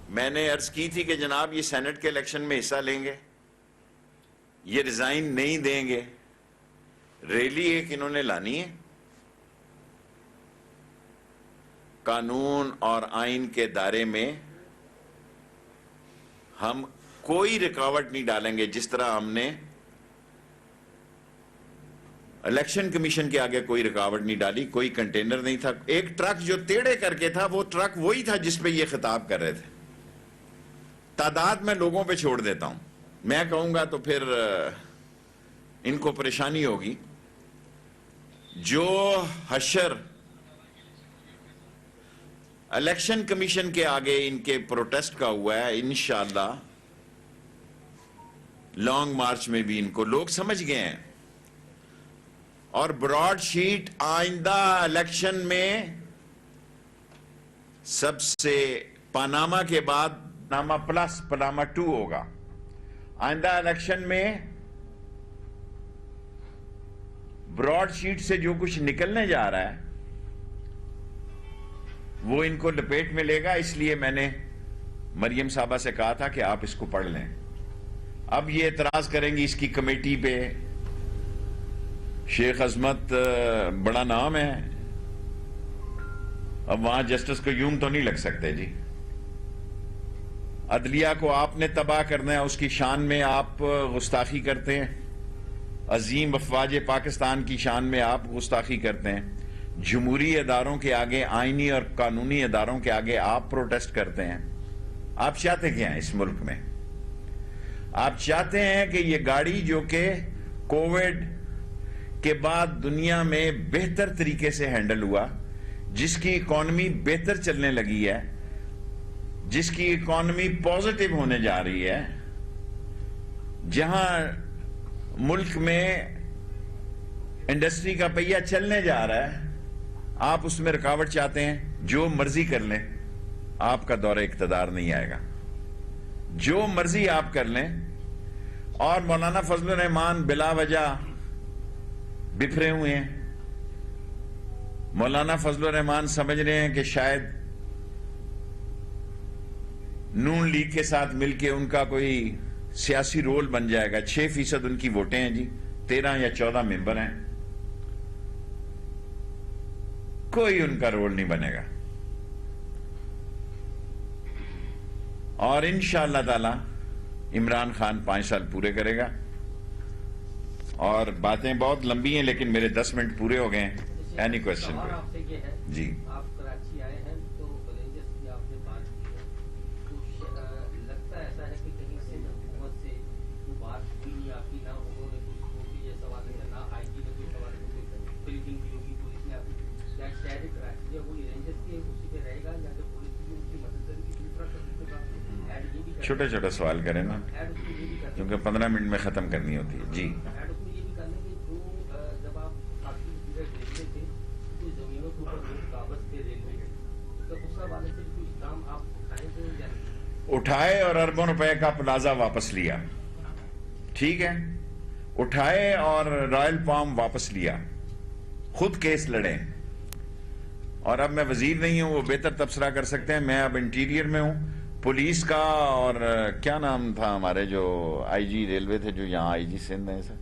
میں نے عرض کی تھی کہ جناب یہ سینٹ کے الیکشن میں حصہ لیں گے، یہ ریزائن نہیں دیں گے، ریلی ایک انہوں نے لانی ہے، قانون اور آئین کے دائرے میں ہم کوئی رکاوٹ نہیں ڈالیں گے، جس طرح ہم نے الیکشن کمیشن کے آگے کوئی رکاوٹ نہیں ڈالی، کوئی کنٹینر نہیں تھا، ایک ٹرک جو ٹیڑے کر کے تھا وہ ٹرک وہی تھا جس پہ یہ خطاب کر رہے تھے۔ تعداد میں لوگوں پہ چھوڑ دیتا ہوں، میں کہوں گا تو پھر ان کو پریشانی ہوگی۔ جو حشر الیکشن کمیشن کے آگے ان کے پروٹیسٹ کا ہوا ہے، انشاءاللہ لانگ مارچ میں بھی ان کو لوگ سمجھ گئے ہیں، اور براڈ شیٹ آئندہ الیکشن میں سب سے پاناما کے بعد پاناما پلس پاناما 2 ہوگا۔ آئندہ الیکشن میں براڈ شیٹ سے جو کچھ نکلنے جا رہا ہے وہ ان کو لپیٹ میں لے گا، اس لیے میں نے مریم صاحبہ سے کہا تھا کہ آپ اس کو پڑھ لیں۔ اب یہ اعتراض کریں گی اس کی کمیٹی پہ، شیخ عظمت بڑا نام ہے، اب وہاں جسٹس کو یوں تو نہیں لگ سکتے جی، عدلیہ کو آپ نے تباہ کرنا ہے، اس کی شان میں آپ گستاخی کرتے ہیں، عظیم افواج پاکستان کی شان میں آپ گستاخی کرتے ہیں، جمہوری اداروں کے آگے، آئینی اور قانونی اداروں کے آگے آپ پروٹیسٹ کرتے ہیں۔ آپ چاہتے کیا ہیں اس ملک میں؟ آپ چاہتے ہیں کہ یہ گاڑی جو کہ کووڈ کے بعد دنیا میں بہتر طریقے سے ہینڈل ہوا، جس کی اکانومی بہتر چلنے لگی ہے، جس کی اکانومی پازیٹیو ہونے جا رہی ہے، جہاں ملک میں انڈسٹری کا پہیہ چلنے جا رہا ہے، آپ اس میں رکاوٹ چاہتے ہیں؟ جو مرضی کر لیں، آپ کا دور اقتدار نہیں آئے گا، جو مرضی آپ کر لیں۔ اور مولانا فضل الرحمان بلا وجہ بکھرے ہوئے ہیں۔ مولانا فضل الرحمان سمجھ رہے ہیں کہ شاید نون لیگ کے ساتھ مل کے ان کا کوئی سیاسی رول بن جائے گا۔ 6% ان کی ووٹیں ہیں جی، 13 یا 14 ممبر ہیں، کوئی ان کا رول نہیں بنے گا، اور انشاءاللہ تعالی عمران خان 5 سال پورے کرے گا۔ اور باتیں بہت لمبی ہیں لیکن میرے 10 منٹ پورے ہو گئے ہیں۔ اینی کوشچن جی؟ آپ کراچی آئے ہیں تو رینجرز کی آپ نے بات کی ہے، تو لگتا ایسا ہے کہ کہیں سے حکومت سے کوئی بات ہوئی یا آپ کی، نہ انہوں نے کچھ کوئی یہ سوال ہے، نہ آئی جی نے کوئی سوال ہے، کوئی بریفنگ بھی ہوگی پولیس نے؟ آپ کیا شہر کراچی ہے وہ رینجرز کے اسی پہ رہے گا یا کہ پولیس بھی اس کی مدد کرے گی؟ دوسرا چھوٹے چھوٹے سوال کریں نا، کیونکہ 15 منٹ میں ختم کرنی ہوتی ہے جی۔ اٹھائے اور اربوں روپے کا پلازا واپس لیا، ٹھیک ہے، اٹھائے اور رائل پام واپس لیا، خود کیس لڑے، اور اب میں وزیر نہیں ہوں، وہ بہتر تبصرہ کر سکتے ہیں، میں اب انٹیریئر میں ہوں۔ پولیس کا اور کیا نام تھا ہمارے جو آئی جی ریلوے تھے جو یہاں آئی جی سندھ ہیں سر،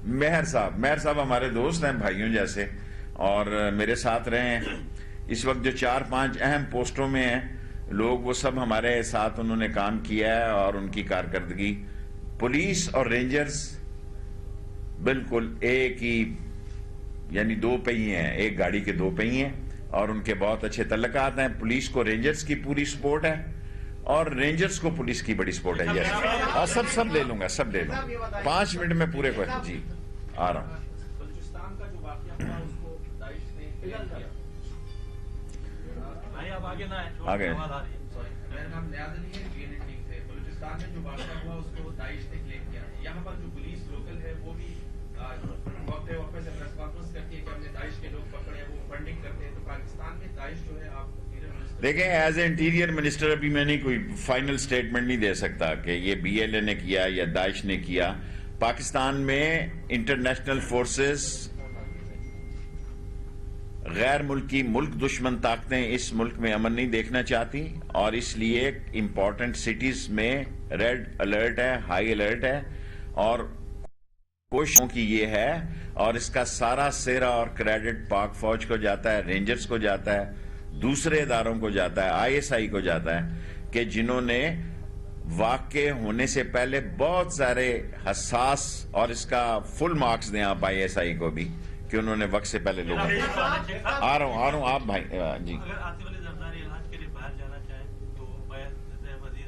مہر صاحب ہمارے دوست ہیں، بھائیوں جیسے، اور میرے ساتھ رہے ہیں۔ اس وقت جو 4-5 اہم پوسٹوں میں ہیں لوگ، وہ سب ہمارے ساتھ انہوں نے کام کیا ہے، اور ان کی کارکردگی، پولیس اور رینجرز بالکل ایک ہی، یعنی 2 پہیے ہیں، ایک گاڑی کے 2 پہیے ہیں، اور ان کے بہت اچھے تعلقات ہیں۔ پولیس کو رینجرز کی پوری سپورٹ ہے، اور رینجرز کو پولیس کی بڑی سپورٹ ہے۔ یس، اور سب لے لوں گا، سب لے لوں گا، 5 منٹ میں پورے کو جی آ رہا ہوں۔ بلوچستان کا جو واقعہ ہوا اس کو داعش نے کلیئر کیا۔ آگے میرا نام نیاز علی ہے، بی این ٹیم سے۔ بلوچستان میں جو واقعہ ہوا اس کو داعش نے کلیئر کیا۔ یہاں پر جو پولیس لوکل ہے وہ بھی وقفے سے پریس کانفرنس کرتی ہے کہ ہم نے داعش کے لوگ پکڑے ہیں، وہ فنڈنگ کرتے ہیں۔ تو پاکستان میں داعش جو ہے، آپ دیکھیں ایز اے انٹیریئر منسٹر ابھی میں نہیں کوئی فائنل سٹیٹمنٹ نہیں دے سکتا کہ یہ بی ایل اے نے کیا یا داعش نے کیا۔ پاکستان میں انٹرنیشنل فورسز غیر ملکی ملک دشمن طاقتیں اس ملک میں امن نہیں دیکھنا چاہتی، اور اس لیے امپورٹنٹ سٹیز میں ریڈ الرٹ ہے، ہائی الرٹ ہے، اور کوششوں کی یہ ہے، اور اس کا سارا سہرا اور کریڈٹ پاک فوج کو جاتا ہے، رینجرز کو جاتا ہے، دوسرے اداروں کو جاتا ہے، آئی ایس آئی کو جاتا ہے، کہ جنہوں نے واقع ہونے سے پہلے بہت سارے حساس، اور اس کا فل مارکس دیں آپ آئی ایس آئی کو بھی، کہ انہوں نے وقت سے پہلے لوگوں کو آ رہا ہوں آپ بھائی جی اگر آصف علی زرداری علاج کے لیے باہر جانا چاہے تو وزیر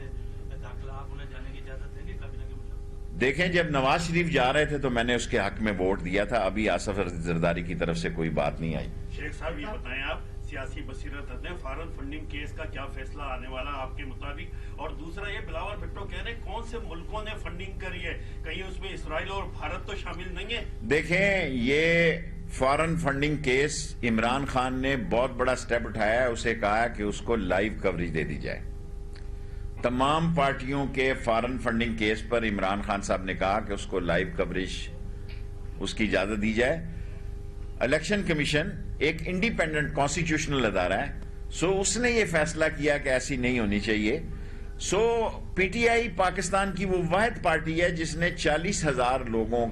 داخلہ آپ انہیں جانے کی اجازت دیں گے کابینہ کے مطابق؟ دیکھیں، جب نواز شریف جا رہے تھے تو میں نے اس کے حق میں ووٹ دیا تھا، ابھی آصف زرداری کی طرف سے کوئی بات نہیں آئی۔ شیخ صاحب یہ بتائیں، آپ سیاسی بصیرت رکھتے ہیں، فارن فنڈنگ کیس کا کیا فیصلہ آنے والا آپ کے مطابق؟ اور دوسرا یہ بلاول بھٹو کہہ رہے ہیں کون سے ملکوں نے فنڈنگ کری ہے، کہیں اس میں اسرائیل اور بھارت تو شامل نہیں ہے؟ دیکھیں، یہ foreign funding case Imran Khan نے بہت بڑا سٹیپ اٹھایا ہے، اسے کہا کہ اس کو لائیو کوریج دے دی جائے۔ تمام پارٹیوں کے فارن فنڈنگ کیس پر عمران خان صاحب نے کہا کہ اس کو لائیو کوریج اس کی اجازت دی جائے۔ الیکشن کمیشن ایک انڈیپینڈنٹ کانسٹیٹیوشنل ادارہ ہے، سو اس نے یہ فیصلہ کیا کہ ایسی نہیں ہونی چاہیے۔ سو پی ٹی آئی پاکستان کی وہ واحد پارٹی ہے جس نے 40,000 لوگوں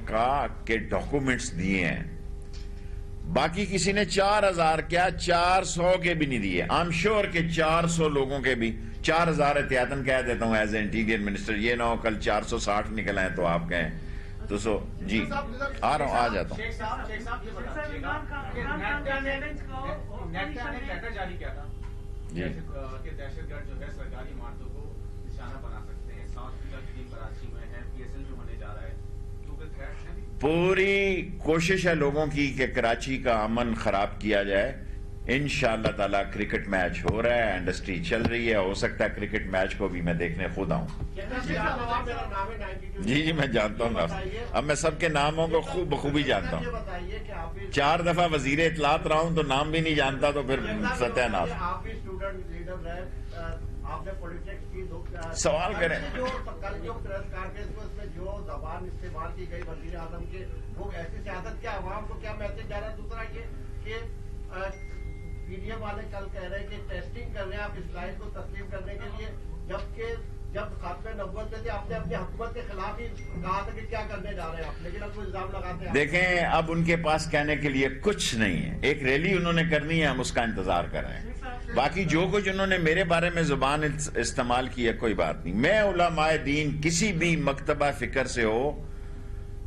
کے ڈاکومنٹس دیے ہیں، باقی کسی نے 4,000 کیا 400 کے بھی نہیں دیے۔ آئی ایم شیور کہ 400 لوگوں کے بھی 4,000 احتیاطاً کہہ دیتا ہوں ایز اے انٹیریئر منسٹر، یہ نہ ہو کل 460 نکل آئے تو آپ کہیں تو سو جی آ رہا ہوں، آ جاتا ہوں۔ شیخ صاحب یہ بتائیے گا کہ نیٹا نے لیٹر جاری کیا تھا جی کہ دہشت گرد جو ہے سرکاری عمارتوں کو نشانہ بنا سکتے ہیں، ساؤتھ افریقہ کی ٹیم کراچی میں ہے، پی ایس ایل جو ہونے جا رہا ہے، تو پھر تھریٹ ہے بھی؟ پوری کوشش ہے لوگوں کی کہ کراچی کا امن خراب کیا جائے۔ انشاءاللہ تعالی کرکٹ میچ ہو رہا ہے، انڈسٹری چل رہی ہے، ہو سکتا ہے کرکٹ میچ کو بھی میں دیکھنے خود آؤں۔ جی میں جانتا ہوں، اب میں سب کے ناموں کو خوب بخوبی جانتا ہوں، 4 دفعہ وزیر اطلاعات رہا ہوں تو نام بھی نہیں جانتا تو پھر ستیہ ناش۔ سوال کریں۔ کل جو پریس کانفرنس میں اس میں جو زبان استعمال کی گئی وزیر اعظم کے، وہ ایسی سیاست کیا عوام کو کیا میسج جا رہا ہے؟ دوسرا یہ کہ پی ڈی ایم والے کل کہہ رہے ہیں کہ ٹیسٹنگ کر رہے ہیں آپ اسرائیل کو تسلیم کرنے کے لیے، جبکہ جب خاتمہ نبوت میں تھے آپ نے اپنی حکومت کے خلاف ہی کہا تھا کہ کیا کرنے جا رہے ہیں آپ، لیکن اب وہ الزام لگاتے ہیں۔ دیکھیں، اب ان کے پاس کہنے کے لیے کچھ نہیں ہے، ایک ریلی انہوں نے کرنی ہے، ہم اس کا انتظار کر رہے ہیں۔ باقی جو کچھ انہوں نے میرے بارے میں زبان استعمال کی ہے کوئی بات نہیں۔ میں علماء دین کسی بھی مکتبہ فکر سے ہو،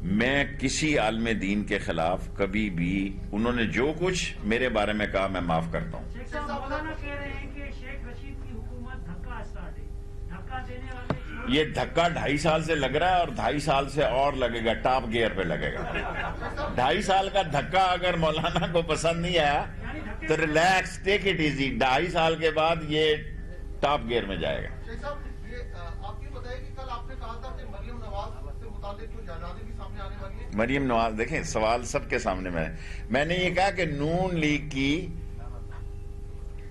میں کسی عالم دین کے خلاف کبھی بھی انہوں نے جو کچھ میرے بارے میں کہا میں معاف کرتا ہوں۔ شیخ صاحب مولانا کہہ رہے ہیں کہ شیخ رشید کی حکومت دھکا اسٹارٹ ہے، دھکا دینے والے یہ دھکا 2.5 سال سے لگ رہا ہے اور 2.5 سال سے اور لگے گا، ٹاپ گیئر پہ لگے گا۔ 2.5 سال کا دھکا اگر مولانا کو پسند نہیں آیا تو ریلیکس، ٹیک اٹ ایزی، 2.5 سال کے بعد یہ ٹاپ گیئر میں جائے گا۔ شیخ صاحب یہ آپ یہ بتائیے کہ کل آپ نے کہا تھا کہ مریم نواز سے متعلق کچھ جائیدادیں بھی سامنے آنے والی ہیں۔ مریم نواز، دیکھیں سوال سب کے سامنے میں نے یہ کہا کہ نون لیگ کی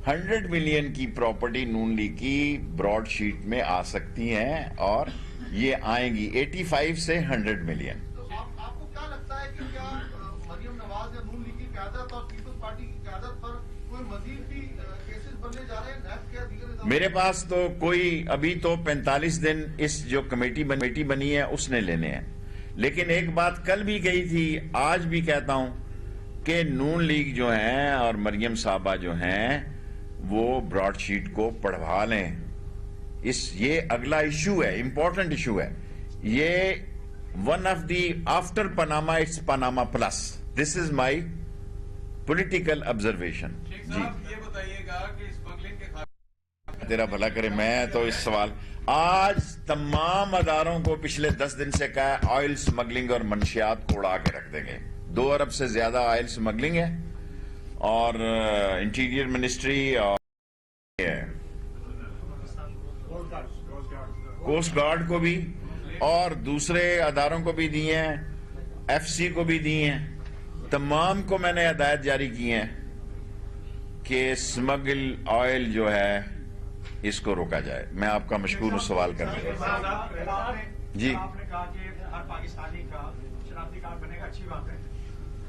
100 ملین کی پراپرٹی نون لیگ کی براڈ شیٹ میں آ سکتی ہیں، اور یہ آئیں گی 85 سے 100 ملین۔ تو آپ کو کیا لگتا ہے کہ کیا مریم نواز یا نون لیگ کی قیادت اور پیپلز پارٹی کی قیادت پر کوئی مزید بھی کیسز بننے جا رہے ہیں نیب کے دیگر نظام؟ میرے پاس تو کوئی ابھی تو 45 دن اس جو کمیٹی بنی ہے اس نے لینے ہیں، لیکن ایک بات کل بھی کہی تھی، آج بھی کہتا ہوں کہ نون لیگ جو ہیں اور مریم صاحبہ جو ہیں وہ براڈ شیٹ کو پڑھوا لیں۔ یہ اگلا ایشو ہے، امپورٹنٹ ایشو ہے، یہ one of the after Panama it's Panama plus, this is my political observation. جی یہ بتائیے گا کہ اسمگلنگ کے تیرا بھلا کرے، میں تو اس سوال آج تمام اداروں کو پچھلے 10 دن سے کہا ہے آئل سمگلنگ اور منشیات کو اڑا کے رکھ دیں گے۔ 2 ارب سے زیادہ آئل سمگلنگ ہے، اور انٹیریئر منسٹری اور کوسٹ گارڈ کو بھی اور دوسرے اداروں کو بھی دی ہیں، ایف سی کو بھی دی ہیں، تمام کو میں نے ہدایت جاری کی ہیں کہ اسمگل آئل جو ہے اس کو روکا جائے۔ میں آپ کا مشکور ہوں سوال کرنے کے لیے۔ جی آپ نے کہا کہ ہر پاکستانی کا شناختی کارڈ بنے گا، اچھی بات ہے،